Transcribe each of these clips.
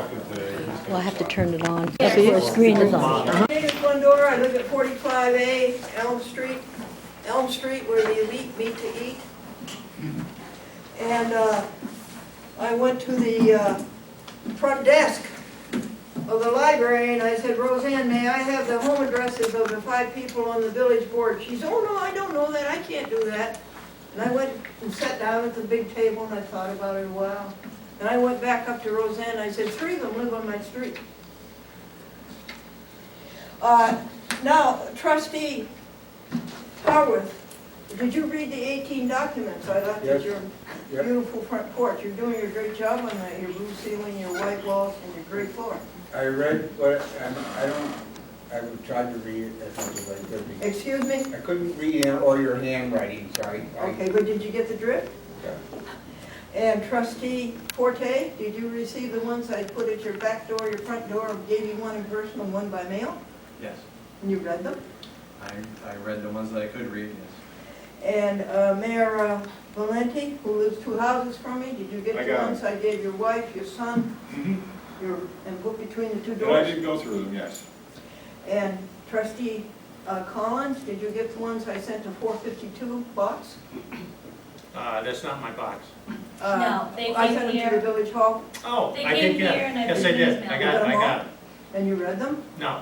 Well, I have to turn it on before the screen is on. My name is Glendora. I live at 45A Elm Street, where the elite meet to eat. And I went to the front desk of the library and I said, Roseanne, may I have the home addresses of the 5 people on the village board? She said, oh no, I don't know that, I can't do that. And I went and sat down at the big table and I thought about it a while. And I went back up to Roseanne and I said, 3 of them live on my street. Now, Trustee Howarth, did you read the 18 documents I left at your beautiful front porch? You're doing a great job on that, your blue ceiling, your white walls, and your gray floor. I read what, I tried to read it as much as I could read. Excuse me? I couldn't read all your handwriting, sorry. Okay, but did you get the drift? Yeah. And Trustee Forte, did you receive the ones I put at your back door, your front door, gave you one in person and one by mail? Yes. And you read them? I read the ones that I could read, yes. And Mayor Valenti, who lives 2 houses from me, did you get the ones I gave your wife, your son, and put between the 2 doors? And I did go through them, yes. And Trustee Collins, did you get the ones I sent to 452 box? That's not my box. No, they I came sent them to here. the village hall, Oh, They I did came get here it. and I Yes, I put did. email. I got it. and you read them? No.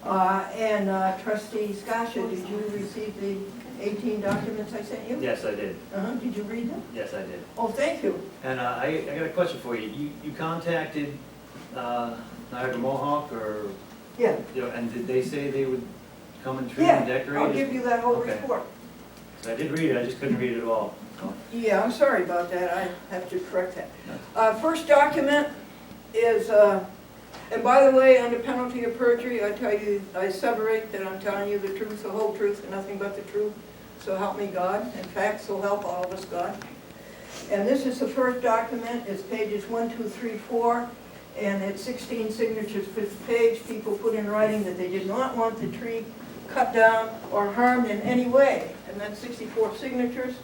And Trustee Skasha, did you receive the 18 documents I sent you? Yes, I did. Did you read them? Yes, I did. Oh, thank you. And I got a question for you. You contacted Niagara Mohawk or, Yeah. and did they say they would come and trim and Yeah, decorate I'll it? give you that whole Okay. report. So I did read it, I just couldn't read it all. Yeah, I'm sorry about that, I have to correct that. First document is, and by the way, under penalty of perjury, I tell you, I asseverate that I'm telling you the truth, the whole truth, and nothing but the truth. So help me God. In fact, so help all of us God. And this is the first document, it's pages 1, 2, 3, 4, and it's 16 signatures, 5th page. People put in writing that they did not want the tree cut down or harmed in any way, and that's 64 signatures.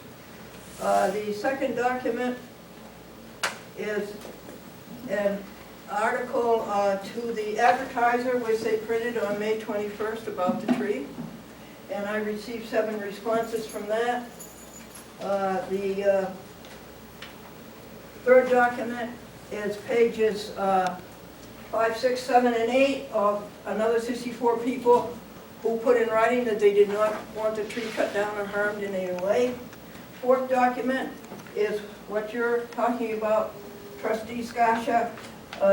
The second document is an article to the Advertiser, which they printed on May 21st about the tree, and I received 7 responses from that. The third document is pages 5, 6, 7, and 8 of another 64 people who put in writing that they did not want the tree cut down or harmed in any way. Fourth document is what you're talking about, Trustee Skasha.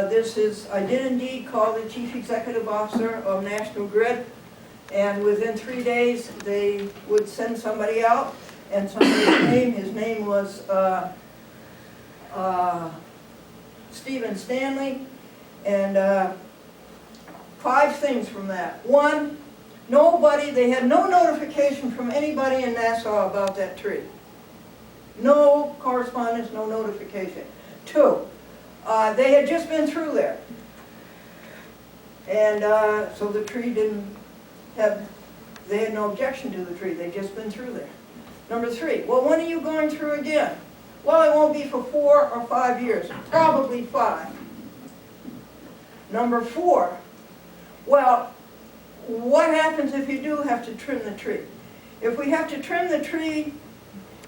This is, I did indeed call the Chief Executive Officer of National Grid, and within 3 days, they would send somebody out, and his name was Stephen Stanley, and 5 things from that. 1, they had no notification from anybody in Nassau about that tree. No correspondence, no notification. 2, they had just been through there. And so the tree they had no objection to the tree, they'd just been through there. Number 3, well, when are you going through again? Well, it won't be for 4 or 5 years, probably 5. Number 4, well, what happens if you do have to trim the tree? If we have to trim the tree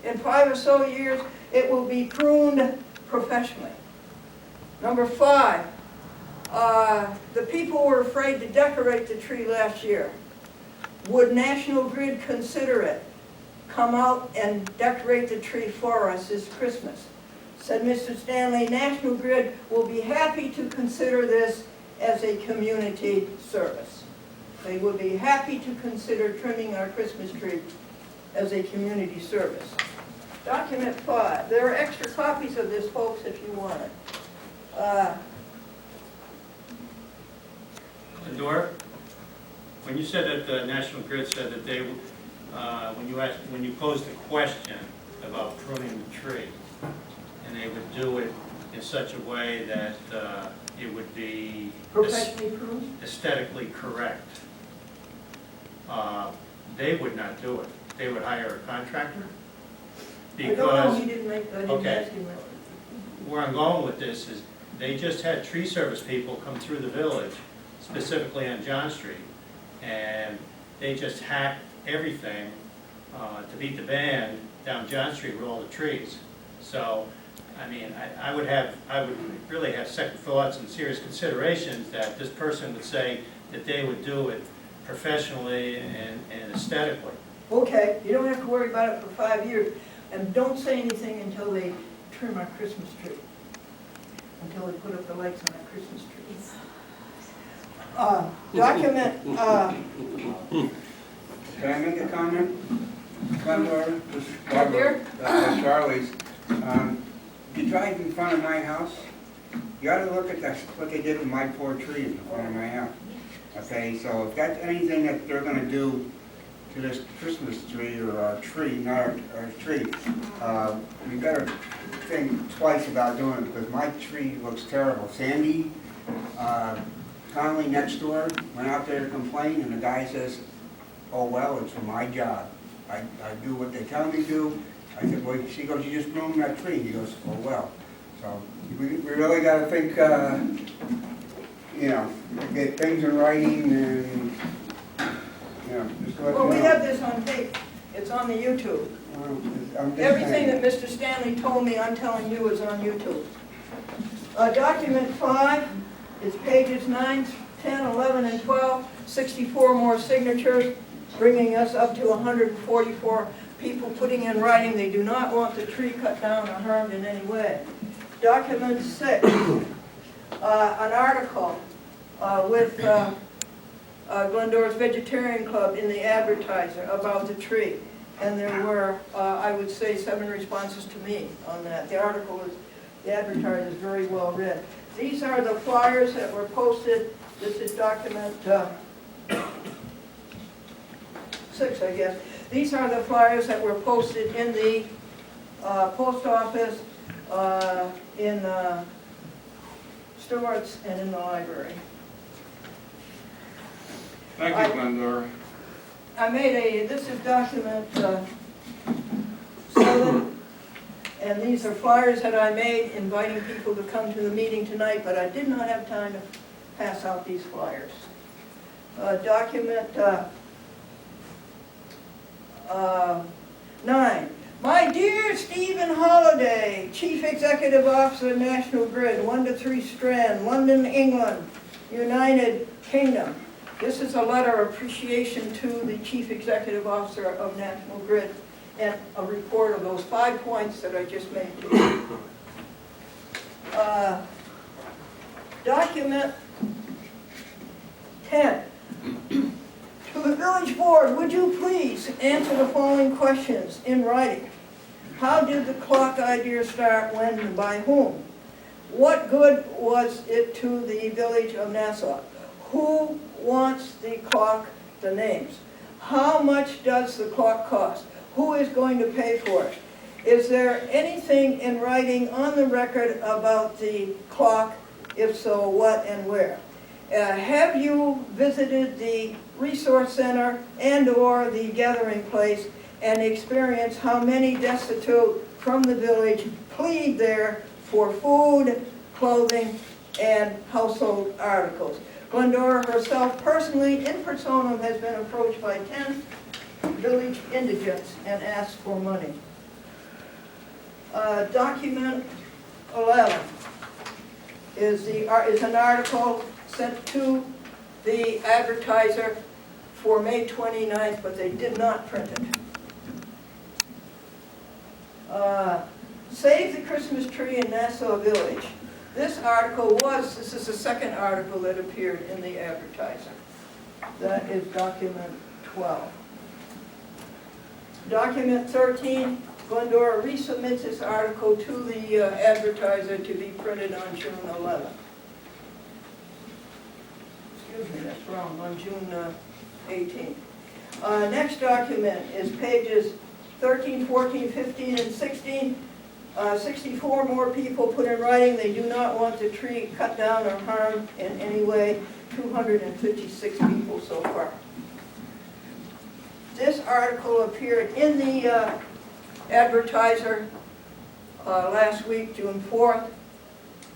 in 5 or so years, it will be pruned professionally. Number 5, the people were afraid to decorate the tree last year. Would National Grid consider it? Come out and decorate the tree for us this Christmas. Said Mr. Stanley, National Grid will be happy to consider this as a community service. They would be happy to consider trimming our Christmas tree as a community service. Document 5. There are extra copies of this, folks, if you want it. Glendora, when you said that the National Grid said that they, when you posed the question about pruning the tree, and they would do it in such a way that it would be Professionally pruned? aesthetically correct, they would not do it. They would hire a contractor. I don't know, Because he didn't make, I didn't okay. ask him. where I'm going with this is they just had tree service people come through the village, specifically on John Street, and they just hacked everything to beat the band down John Street with all the trees. So, I mean, I would really have second thoughts and serious considerations that this person would say that they would do it professionally and aesthetically. Okay, you don't have to worry about it for 5 years, and don't say anything until they trim our Christmas tree, until they put up the lights on our Christmas tree. Document, Can I make a comment? Glendora, this is Right there? Charlie's. You drive in front of my house, you ought to look at what they did to my poor tree in front of my house. Okay, so if that's anything that they're gonna do to this Christmas tree or our tree, not our tree, we better think twice about doing it, because my tree looks terrible. Sandy, Conley next door went out there to complain, and the guy says, oh, well, it's my job. I do what they tell me to do. I said, well, she goes, you just pruned that tree. He goes, oh, well. So we really got to think, you know, get things in writing and, you know, just let well, you we know. have this on tape. It's on the YouTube. I'm just Everything saying. that Mr. Stanley told me, I'm telling you, is on YouTube. Document 5 is pages 9, 10, 11, and 12, 64 more signatures, bringing us up to 144 people putting in writing they do not want the tree cut down or harmed in any way. Document 6, an article with Glendora's Vegetarian Club in the Advertiser about the tree. And there were, I would say, 7 responses to me on that. The Advertiser is very well read. These are the flyers that were posted. This is document 6, I guess. These are the flyers that were posted in the post office, in Stewart's, and in the library. Thank you, Glendora. I made this is document 7, and these are flyers that I made inviting people to come to the meeting tonight, but I did not have time to pass out these flyers. Document 9. My dear Stephen Holliday, Chief Executive Officer, National Grid, 1 to 3 Strand, London, England, United Kingdom. This is a letter of appreciation to the Chief Executive Officer of National Grid and a report of those 5 points that I just made to you. Document 10. To the village board, would you please answer the following questions in writing? How did the clock idea start, when, and by whom? What good was it to the village of Nassau? Who wants the clock, the names? How much does the clock cost? Who is going to pay for it? Is there anything in writing on the record about the clock? If so, what and where? Have you visited the resource center and or the gathering place and experienced how many destitute from the village plead there for food, clothing, and household articles? Glendora herself personally, in personam, has been approached by 10 village indigents and asked for money. Document 11 is an article sent to the Advertiser for May 29th, but they did not print it. Save the Christmas Tree in Nassau Village. This is the second article that appeared in the Advertiser. That is document 12. Document 13, Glendora resubmits this article to the Advertiser to be printed on June 11th. Excuse me, that's wrong, on June 18th. Next document is pages 13, 14, 15, and 16. 64 more people put in writing they do not want the tree cut down or harmed in any way. 256 people so far. This article appeared in the Advertiser last week, June 4th,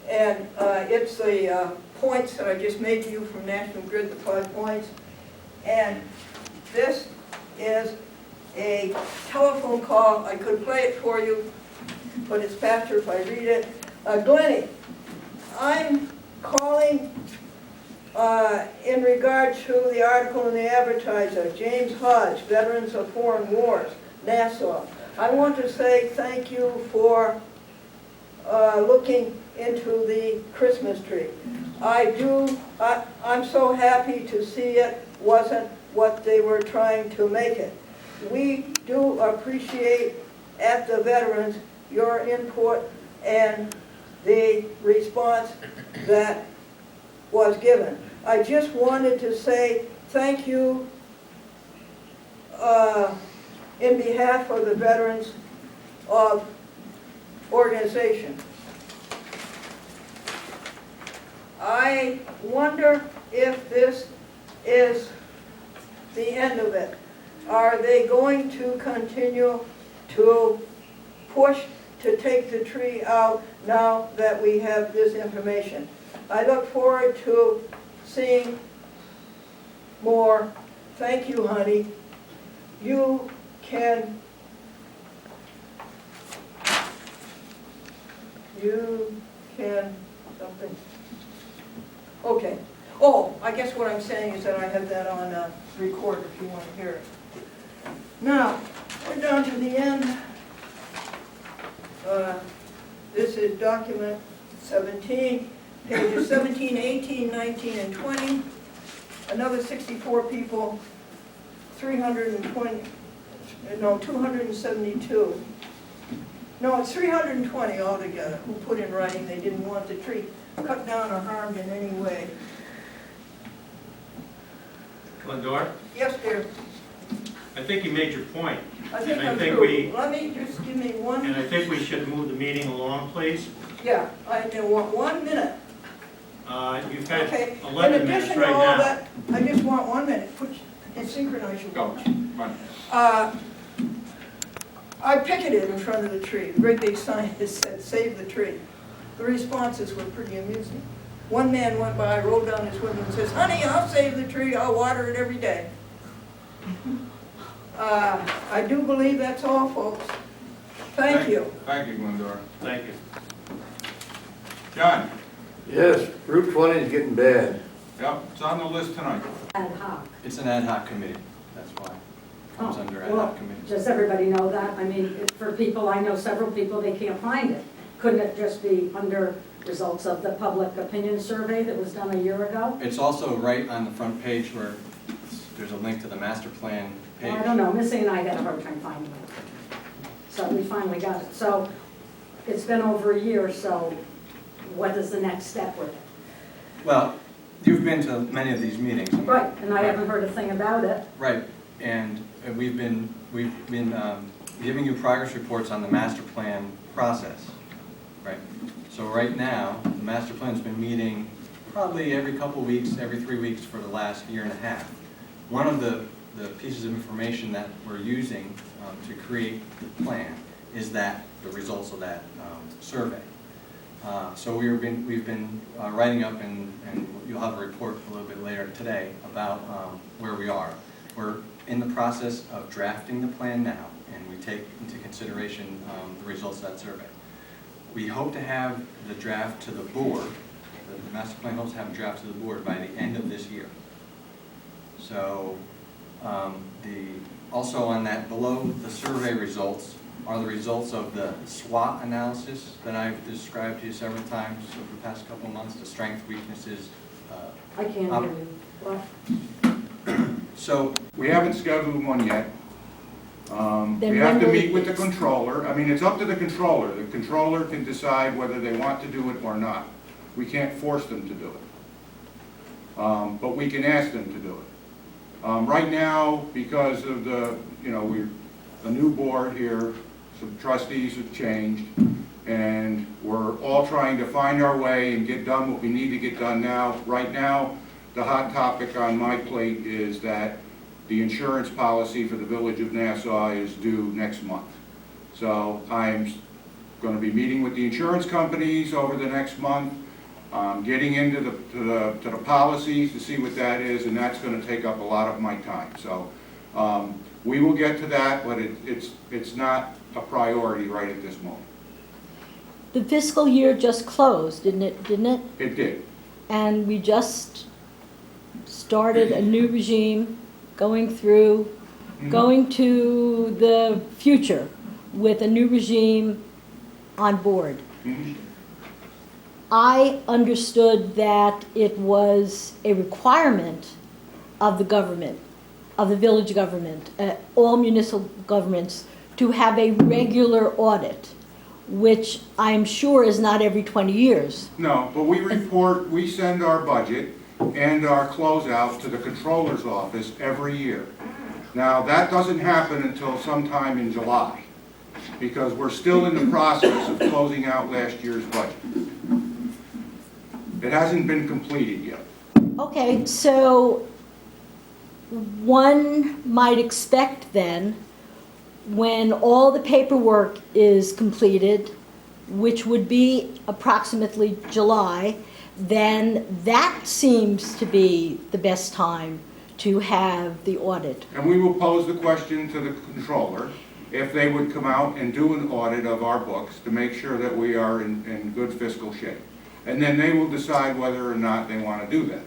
And it's the points that I just made to you from National Grid, the 5 points. And this is a telephone call. I could play it for you, but it's faster if I read it. Glennie, I'm calling in regard to the article in the Advertiser, James Hodge, Veterans of Foreign Wars, Nassau. I want to say thank you for looking into the Christmas tree. I'm so happy to see it wasn't what they were trying to make it. We do appreciate at the Veterans your input and the response that was given. I just wanted to say thank you in behalf of the Veterans of organization. I wonder if this is the end of it. Are they going to continue to push to take the tree out now that we have this information? I look forward to seeing more. Thank you, honey. You can something. Okay. Oh, I guess what I'm saying is that I have that on record if you want to hear it. Now, we're down to the end. This is document 17, pages 17, 18, 19, and 20. Another 64 people, 272. No, it's 320 altogether who put in writing they didn't want the tree cut down or harmed in any way. Glendora, Yes, dear. I think you made your point. I think And I I'm think through. Let me just give me one. And I think we should move the meeting along, please. Yeah, I want 1 minute. You've had Okay. 11 In minutes addition right to all now. that, I just want 1 minute. And synchronize your Go, watch. run. I picketed in front of the tree. The great big sign that said, "Save the tree." The responses were pretty amusing. One man went by, rolled down his window and says, "Honey, I'll save the tree. I'll water it every day." I do believe that's all, folks. Thank you. Thank you, Glendora. Thank you. John? Yes, Route 20 is getting bad. Yep, it's on the list tonight. Ad hoc. It's an ad hoc committee, that's why. Comes Oh, under ad well, hoc committee. does everybody know that? I mean, for people, I know several people, they can't find it. Couldn't it just be under results of the public opinion survey that was done a year ago? It's also right on the front page where there's a link to the master plan page. Well, I don't know, Missy and I had a hard time finding it. So we finally got it. So it's been over a year, so what is the next step with it? Well, you've been to many of these meetings. Right, and I haven't heard a thing about it. Right, and we've been giving you progress reports on the master plan process, right? So right now, the master plan's been meeting probably every couple of weeks, every 3 weeks for the last year and a half. One of the pieces of information that we're using to create the plan is the results of that survey. So we've been writing up, and you'll have a report a little bit later today about where we are. We're in the process of drafting the plan now, and we take into consideration the results of that survey. We hope to have the draft to the board, the master plan hopes to have a draft to the board by the end of this year. So also on that, below the survey results, are the results of the SWOT analysis that I've described to you several times over the past couple of months, the strengths, weaknesses. I can't hear you. What? So We haven't scheduled one yet. Then We have to when will meet with the it- controller. I mean, it's up to the controller. The controller can decide whether they want to do it or not. We can't force them to do it. But we can ask them to do it. Right now, because of we're a new board here, some trustees have changed, and we're all trying to find our way and get done what we need to get done now. Right now, the hot topic on my plate is that the insurance policy for the village of Nassau is due next month. So I'm gonna be meeting with the insurance companies over the next month, getting into the policies to see what that is, and that's gonna take up a lot of my time. So, we will get to that, but it's not a priority right at this moment. The fiscal year just closed, didn't it? It did. And we just started a new regime, going to the future with a new regime on board. Mhm. I understood that it was a requirement of the government, of the village government, all municipal governments, to have a regular audit, which I'm sure is not every 20 years. No, but we send our budget and our closeout to the controller's office every year. Now, that doesn't happen until sometime in July, because we're still in the process of closing out last year's budget. It hasn't been completed yet. Okay, so one might expect then, when all the paperwork is completed, which would be approximately July, then that seems to be the best time to have the audit. And we will pose the question to the controller if they would come out and do an audit of our books to make sure that we are in good fiscal shape. And then they will decide whether or not they want to do that.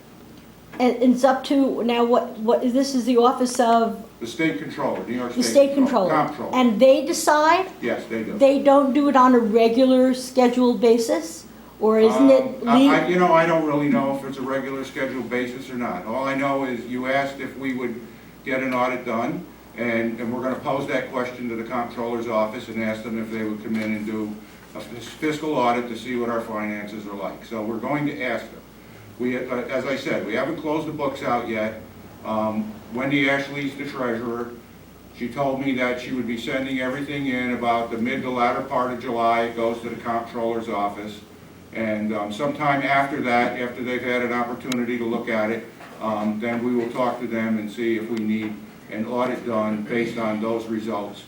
And it's up to, now what, this is the office of The state controller, New York the state controller. Comptroller. And they decide? Yes, they do. They don't do it on a regular scheduled basis? Or isn't it? I don't really know if it's a regular scheduled basis or not. All I know is you asked if we would get an audit done, and we're going to pose that question to the comptroller's office and ask them if they would come in and do a fiscal audit to see what our finances are like. So we're going to ask them. We, as I said, we haven't closed the books out yet. Wendy Ashley's the treasurer. She told me that she would be sending everything in about the mid to latter part of July. It goes to the comptroller's office. And sometime after that, after they've had an opportunity to look at it, then we will talk to them and see if we need an audit done based on those results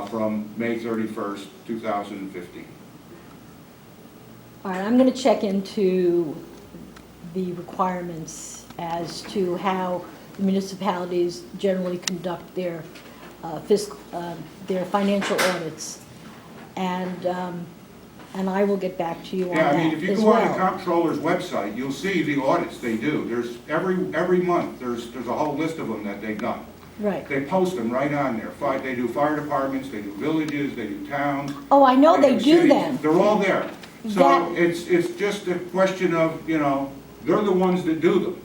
from May 31st, 2015. All right, I'm going to check into the requirements as to how municipalities generally conduct their their financial audits, and I will get back to you on Yeah, that I mean, if you as go on the well. comptroller's website, you'll see the audits they do. There's every month, there's a whole list of them that they've done. Right. They post them right on there. They do fire departments, they do villages, they do towns. Oh, I know they do cities. them. They're all there. So That- it's just a question of, they're the ones that do them.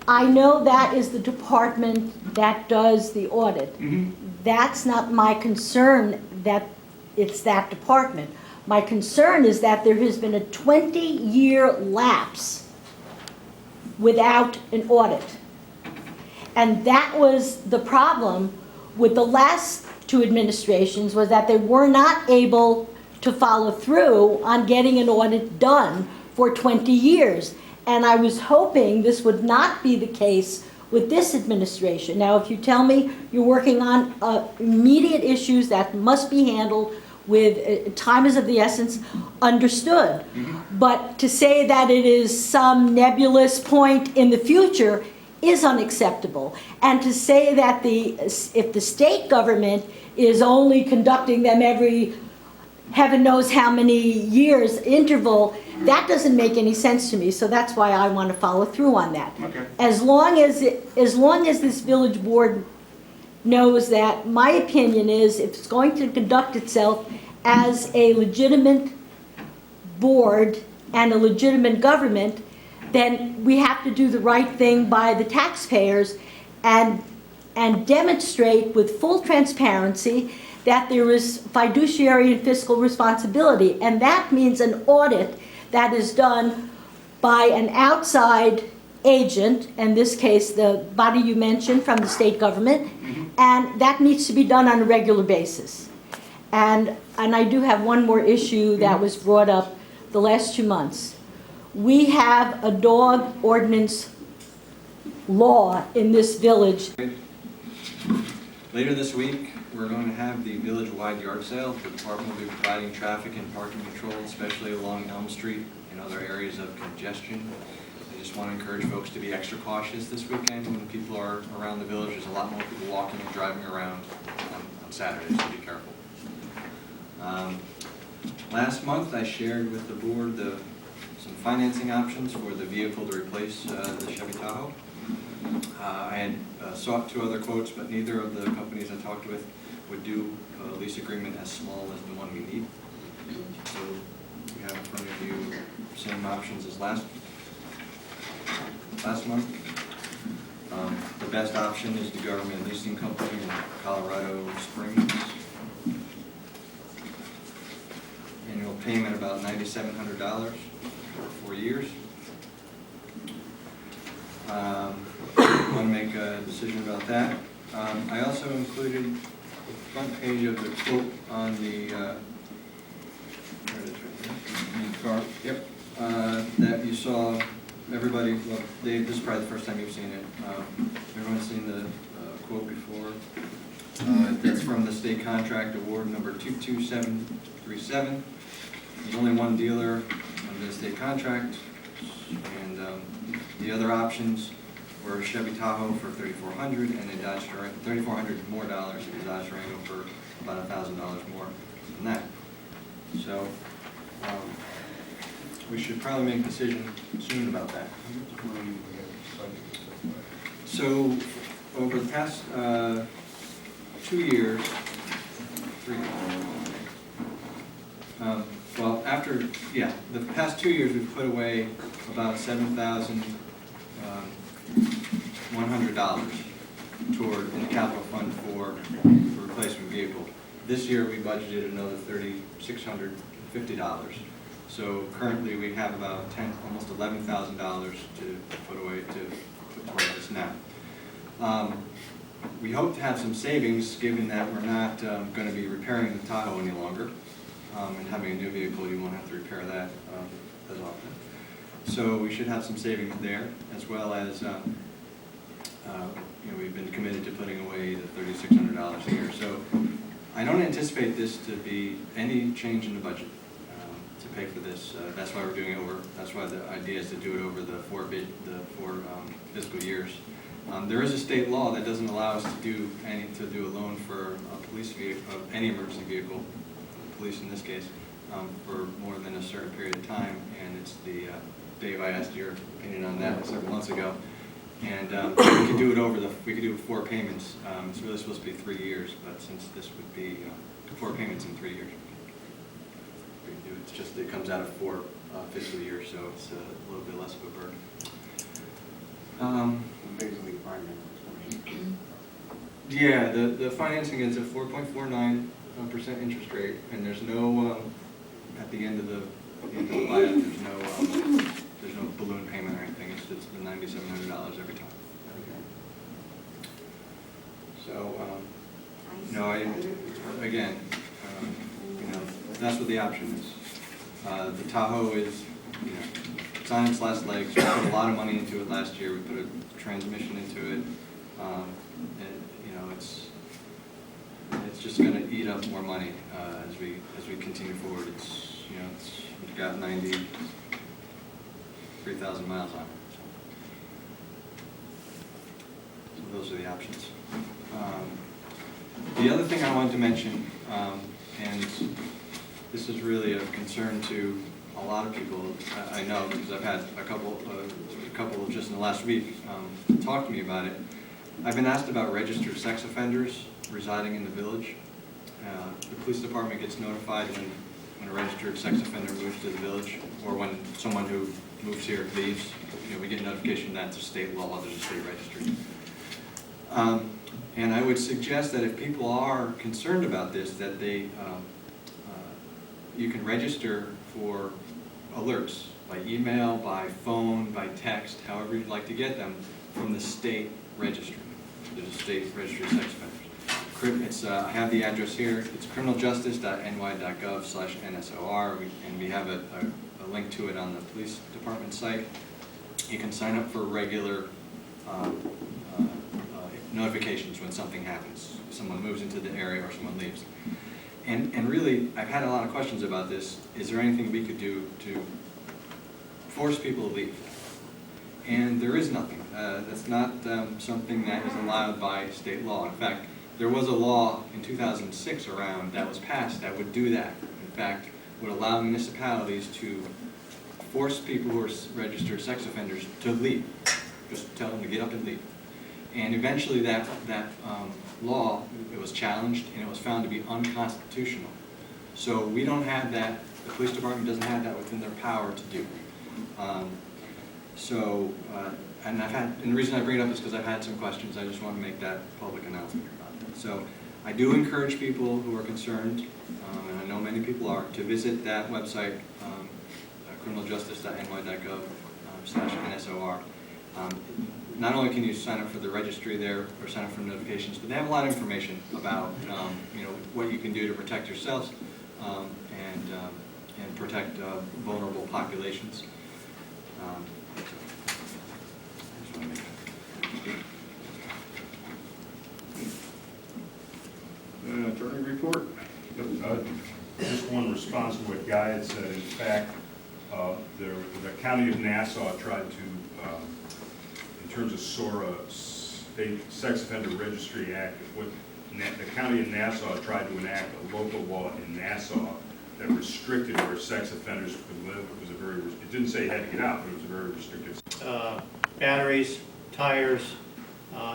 I know that is the department that does the audit. Mhm. That's not my concern that it's that department. My concern is that there has been a 20-year lapse without an audit. And that was the problem with the last two administrations, was that they were not able to follow through on getting an audit done for 20 years. And I was hoping this would not be the case with this administration. Now, if you tell me you're working on immediate issues that must be handled with time is of the essence, understood. But to say that it is some nebulous point in the future is unacceptable. And to say that if the state government is only conducting them every heaven knows how many years interval, that doesn't make any sense to me. So that's why I want to follow through on that. Okay. As long as this village board knows that my opinion is, if it's going to conduct itself as a legitimate board and a legitimate government, then we have to do the right thing by the taxpayers and demonstrate with full transparency that there is fiduciary and fiscal responsibility. And that means an audit that is done by an outside agent, in this case, the body you mentioned from the state government, and that needs to be done on a regular basis. And I do have one more issue that was brought up the last 2 months. We have a dog ordinance law in this village. Later this week, we're going to have the village-wide yard sale. The department will be providing traffic and parking control, especially along Elm Street and other areas of congestion. I just want to encourage folks to be extra cautious this weekend when people are around the village. There's a lot more people walking and driving around on Saturdays, so be careful. Last month, I shared with the board some financing options for the vehicle to replace the Chevy Tahoe. I had sought 2 other quotes, but neither of the companies I talked with would do a lease agreement as small as the one we need. So we have in front of you same options as last month. The best option is the government leasing company in Colorado Springs. Annual payment about $9,700 for 4 years. Want to make a decision about that. I also included the front page of the quote on the where it is right there. Yep. That you saw. Everybody, well, Dave, this is probably the first time you've seen it. Everyone's seen the quote before. That's from the state contract award number 22737. There's only one dealer under the state contract, and the other options were a Chevy Tahoe for $3,400 and a Dodge Durango, $3,400 more dollars, and a Dodge Durango for about $1,000 more than that. So we should probably make a decision soon about that. So over the past 2 years, 3 the past 2 years we've put away about $7,100 toward in the capital fund for the replacement vehicle. This year we budgeted another $3,650. So currently we have about almost $11,000 to put away to put towards this now. We hope to have some savings, given that we're not going to be repairing the Tahoe any longer, and having a new vehicle, you won't have to repair that as often. So we should have some savings there, as well as we've been committed to putting away the $3,600 a year. So I don't anticipate this to be any change in the budget to pay for this. That's why we're doing it over. That's why the idea is to do it over the four fiscal years. There is a state law that doesn't allow us to do a loan for a police vehicle, any emergency vehicle, police in this case, for more than a certain period of time. And it's the Dave, I asked your opinion on that several months ago, and we could do it we could do 4 payments. It's really supposed to be 3 years, but since this would be 4 payments in 3 years, we can do it. It's just it comes out of 4 fiscal years, so it's a little bit less of a burden. Basically, finance. Yeah, the financing is a 4.49% interest rate, and there's no at the end of the buyout. There's no balloon payment or anything. It's just the $9,700 every time. So that's what the option is. The Tahoe is, it's on its last legs. We put a lot of money into it last year. We put a transmission into it, and it's just going to eat up more money as we continue forward. We've got 93,000 miles on it. So those are the options. The other thing I wanted to mention, and this is really of concern to a lot of people, I know, because I've had a couple just in the last week talk to me about it. I've been asked about registered sex offenders residing in the village. The police department gets notified when a registered sex offender moves to the village, or when someone who moves here leaves. We get notification that's a state law, there's a state registry. And I would suggest that if people are concerned about this, that you can register for alerts by email, by phone, by text, however you'd like to get them, from the state registry. There's a state registry of sex offenders. I have the address here. It's criminaljustic.ny.gov/NSOR, and we have a link to it on the police department site. You can sign up for regular notifications when something happens, someone moves into the area or someone leaves. And really, I've had a lot of questions about this. Is there anything we could do to force people to leave? And there is nothing. That's not something that is allowed by state law. In fact, there was a law in 2006 around that was passed that would do that. In fact, would allow municipalities to force people who are registered sex offenders to leave. Just tell them to get up and leave. And eventually that law, it was challenged and it was found to be unconstitutional. So we don't have that, the police department doesn't have that within their power to do. And the reason I bring it up is because I've had some questions. I just want to make that public announcement about that. So I do encourage people who are concerned, and I know many people are, to visit that website, criminaljustice.ny.gov/NSOR. Not only can you sign up for the registry there or sign up for notifications, but they have a lot of information about what you can do to protect yourselves and protect vulnerable populations. So, I just want to make that. Attorney report? Just one response to what Guy had said. In fact, the County of Nassau tried to, in terms of SORA, State Sex Offender Registry Act, the County of Nassau tried to enact a local law in Nassau that restricted where sex offenders could live. It didn't say you had to get out, but it was a very restrictive. Batteries, tires,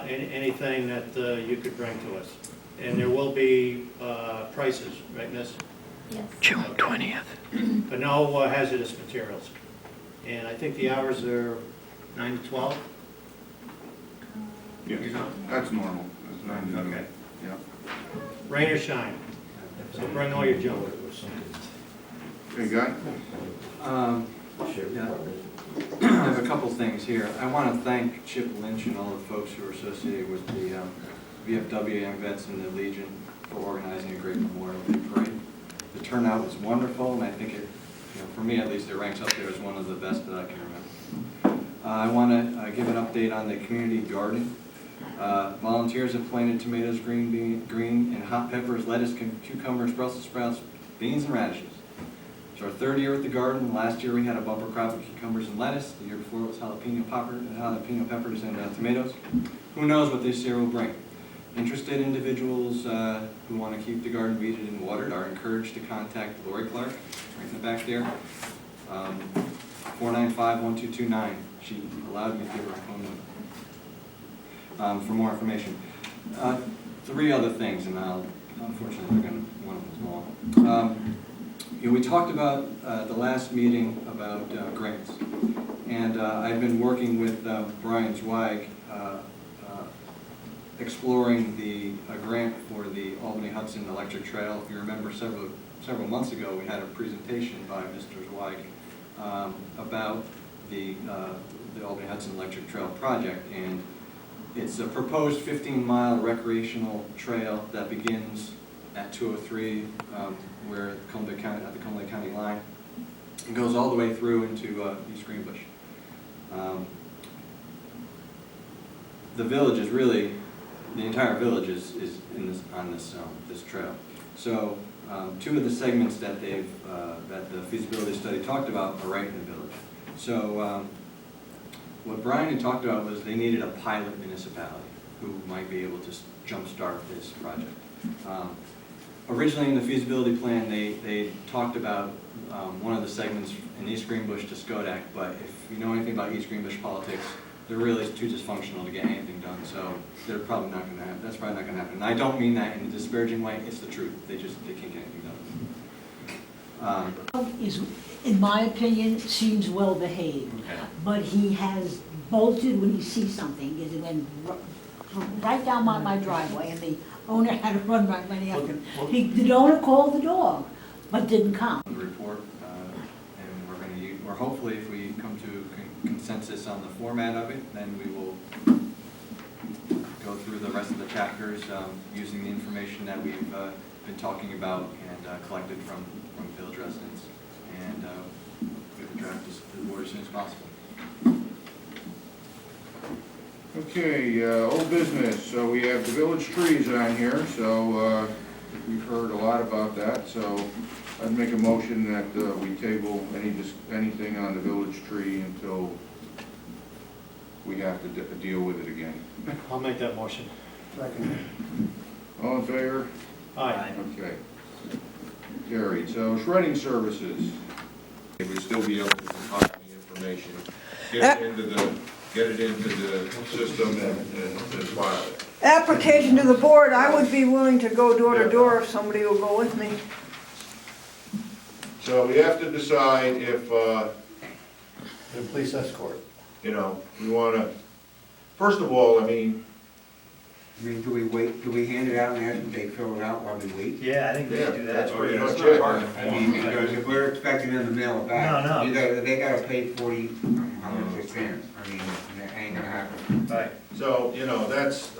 anything that you could bring to us. And there will be prices, right, miss? Yes. June 20th. But no hazardous materials. And I think the hours are 9 to 12? Yes, You know? that's normal. That's 9 to Okay. Yeah. Rain or shine. So bring all your junk. Hey, Guy? Yeah. I have a couple things here. I want to thank Chip Lynch and all the folks who are associated with the VFW Young Vets and the Legion for organizing a great Memorial Day parade. The turnout was wonderful, and I think it, for me at least, it ranks up there as one of the best that I can remember. I want to give an update on the community garden. Volunteers have planted tomatoes, green and hot peppers, lettuce, cucumbers, Brussels sprouts, beans, and radishes. It's our third year with the garden. Last year we had a bumper crop of cucumbers and lettuce. The year before it was jalapeno peppers and tomatoes. Who knows what this year will bring? Interested individuals who want to keep the garden weeded and watered are encouraged to contact Lori Clark, right in the back there, 495-1229. She allowed me to give her a phone number for more information. Three other things, and unfortunately one of them's long. We talked about the last meeting about grants, and I've been working with Brian Zweig exploring the grant for the Albany-Hudson Electric Trail. If you remember, several months ago, we had a presentation by Mr. Zweig about the Albany-Hudson Electric Trail project, and it's a proposed 15-mile recreational trail that begins at 203, where at the Cumberland County line, and goes all the way through into East Greenbush. The village is really, the entire village is on this trail. So two of the segments that that the feasibility study talked about are right in the village. So what Brian had talked about was they needed a pilot municipality who might be able to jumpstart this project. Originally in the feasibility plan, they talked about one of the segments in East Greenbush to Skodak, but if you know anything about East Greenbush politics, they're really too dysfunctional to get anything done, so they're probably not going to happen. That's probably not going to happen. And I don't mean that in a disparaging way, it's the truth. They can't get anything done. Is, in my opinion, seems well behaved, but he has bolted when he sees something. He went right down my driveway, and the owner had to run right after him. The owner called the dog, but didn't come. The report, and we're hopefully, if we come to consensus on the format of it, then we will go through the rest of the chapters using the information that we've been talking about and collected from village residents, and we can draft this to the board as soon as possible. Okay, old business, so we have the village trees on here, so we've heard a lot about that, so I'd make a motion that we table anything on the village tree until we have to deal with it again. I'll make that motion. All in favor? Aye. Okay. Carried, so shredding services. They would still be able to compile the information, get it into the system and file it. Application to the board, I would be willing to go door to door if somebody will go with me. So we have to decide if, The police escort. you know, we wanna, first of all, I mean, Do we wait, do we hand it out and ask them they fill it out while we wait? Yeah, I think we should do that. that's pretty much That's it. not hard. I mean, because if we're expecting them to mail it back. No. They gotta pay 40, how much it stands. I mean, that ain't gonna happen. Right. So, you know,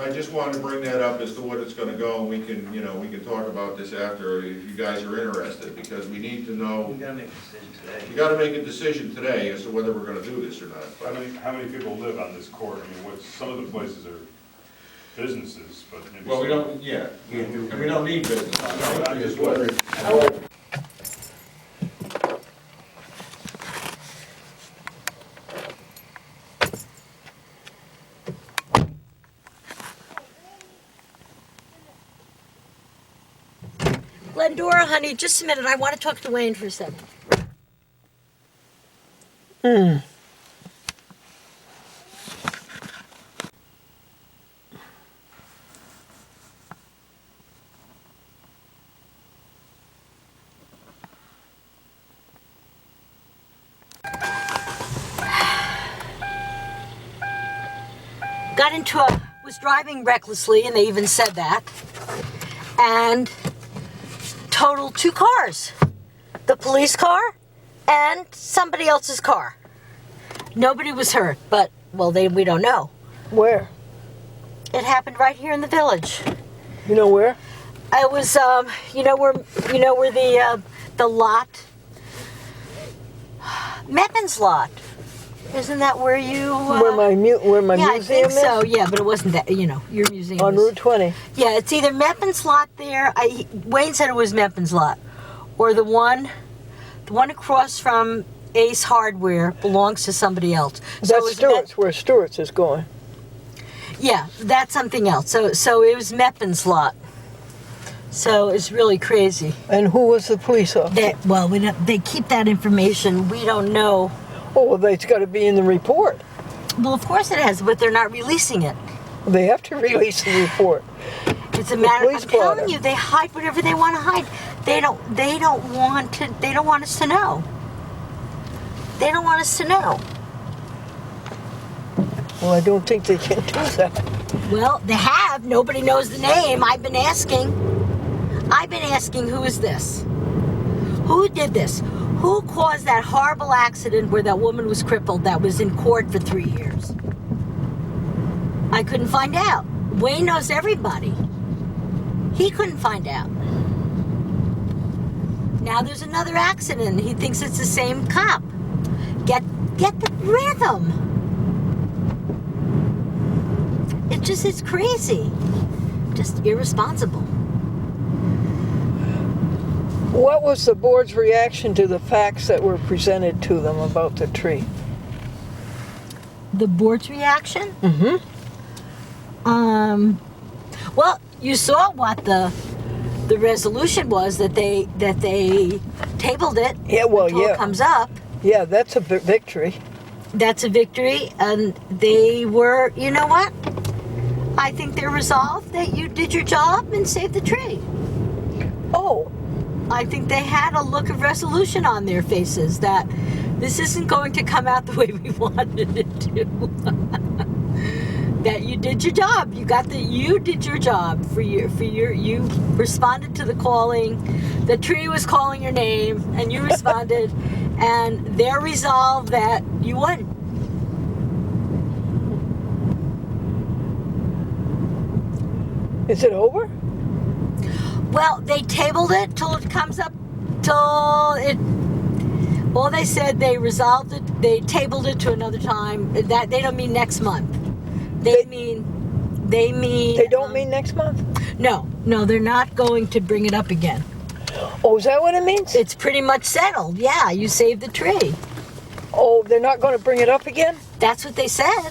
I just wanted to bring that up as to what it's gonna go, and we can talk about this after if you guys are interested, because we need to We know, gotta make a decision today. we gotta make a decision today as to whether we're gonna do this or not. How many people live on this court? I mean, some of the places are businesses, but maybe. Well, we some- don't, yeah, Can't do and we don't need business. I'm just wondering. Glendora, honey, just a minute. I want to talk to Wayne for a second. Was driving recklessly, and they even said that, and totaled 2 cars. The police car and somebody else's car. Nobody was hurt, but, well, we don't know. Where? It happened right here in the village. You know where? It was, you know where the lot, Meppin's lot. Isn't that where you? Where my yeah, I museum think so. is? Yeah, but it wasn't that. You know, your museum On is- Route 20. Yeah, it's either Meppin's lot there. Wayne said it was Meppin's lot, or the one across from Ace Hardware belongs to somebody else. So That's it's Stewart's, where Stewart's is going. Yeah, that's something else. So it was Meppin's lot. So it's really crazy. And who was the police officer? They keep that information. We don't know. Oh, well, it's got to be in the report. Well, of course it has, but they're not releasing it. They have to release the report. It's a matter. I'm police blotter. telling you, they hide whatever they want to hide. They don't want us to know. They don't want us to know. Well, I don't think they can do that. Well, they have. Nobody knows the name. I've been asking, who is this? Who did this? Who caused that horrible accident where that woman was crippled that was in court for 3 years? I couldn't find out. Wayne knows everybody. He couldn't find out. Now there's another accident. He thinks it's the same cop. Get the rhythm. It's crazy. Just irresponsible. What was the board's reaction to the facts that were presented to them about the tree? The board's reaction? Mm-hmm. Well, you saw what the resolution was, that they tabled it. Yeah, well, until yeah. it comes up. Yeah, that's a victory. That's a victory, and they were, you know what? I think they're resolved that you did your job and saved the tree. Oh, I think they had a look of resolution on their faces that this isn't going to come out the way we wanted it to. That you did your job. You did your job you responded to the calling. The tree was calling your name and you responded, and they're resolved that you won. is it over? Well, they tabled it till it comes up, well, they said they resolved it, they tabled it to another time. That they don't mean next month. They mean, They don't mean next month? no, they're not going to bring it up again. Oh, is that what it means? It's pretty much settled, yeah, you saved the tree. Oh, they're not going to bring it up again? That's what they said.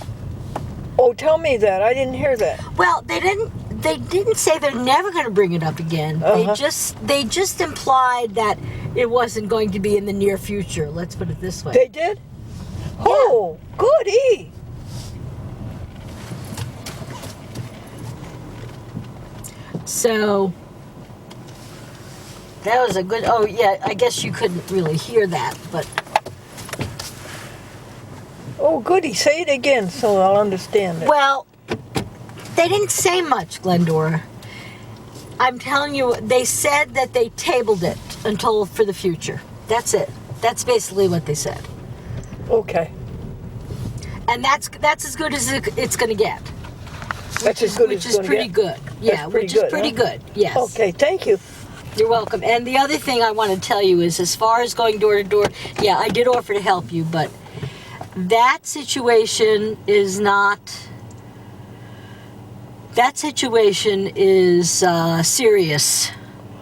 Oh, tell me that. I didn't hear that. Well, they didn't say they're never going to bring it up again. Uh-huh. They just implied that it wasn't going to be in the near future, let's put it this way. They did? Oh, goody. So, that was a good, oh yeah, I guess you couldn't really hear that, but Oh, goody. Say it again so I'll understand it. well, they didn't say much, Glendora. I'm telling you, they said that they tabled it until for the future. That's it. That's basically what they said. Okay. And that's as good as it's going to get. That's as good Which as is it's pretty gonna good. Yeah, pretty which is good, pretty huh? good. Yes. Okay, thank you. You're welcome. And the other thing I want to tell you is, as far as going door to door, yeah, I did offer to help you, but that situation is not. That situation is serious,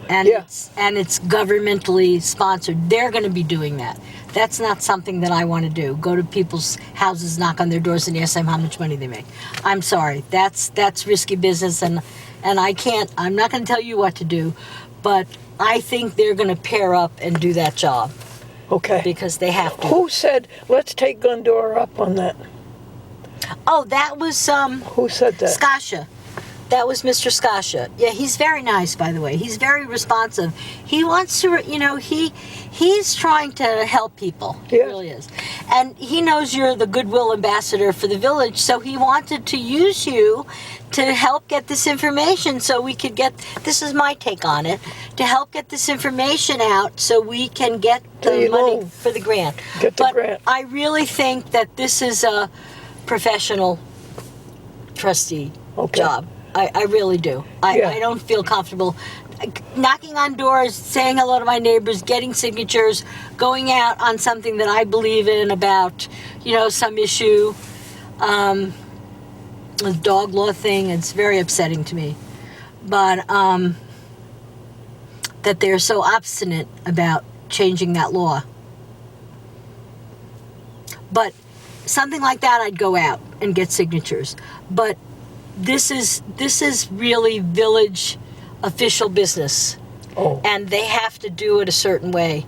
and Yeah. it's governmentally sponsored. They're going to be doing that. That's not something that I want to do. Go to people's houses, knock on their doors, and ask them how much money they make. I'm sorry. That's risky business, and I can't. I'm not going to tell you what to do, but I think they're going to pair up and do that job Okay. because they have to. Who said, let's take Glendora up on that? Oh, that was Who said that? Skasha. That was Mr. Skasha. Yeah, he's very nice, by the way. He's very responsive. He wants to, he's trying to help people. He Yes. really is. And he knows you're the goodwill ambassador for the village, so he wanted to use you to help get this information so we could get, this is my take on it, to help get this information out so we can get the The money loan. for the grant. Get the But grant. I really think that this is a professional trustee Okay. job. I really do. Yeah. I don't feel comfortable knocking on doors, saying hello to my neighbors, getting signatures, going out on something that I believe in about, some issue, a dog law thing. It's very upsetting to me. But that they're so obstinate about changing that law. But something like that, I'd go out and get signatures. But this is really village official business, Oh, and they have to do it a certain way.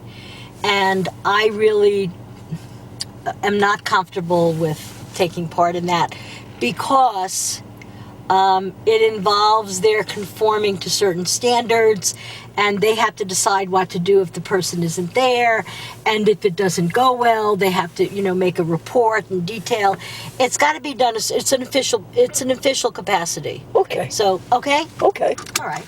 And I really am not comfortable with taking part in that because it involves their conforming to certain standards, and they have to decide what to do if the person isn't there, and if it doesn't go well, they have to, make a report in detail. It's got to be done. It's an official capacity. okay. So, okay, Okay. all right.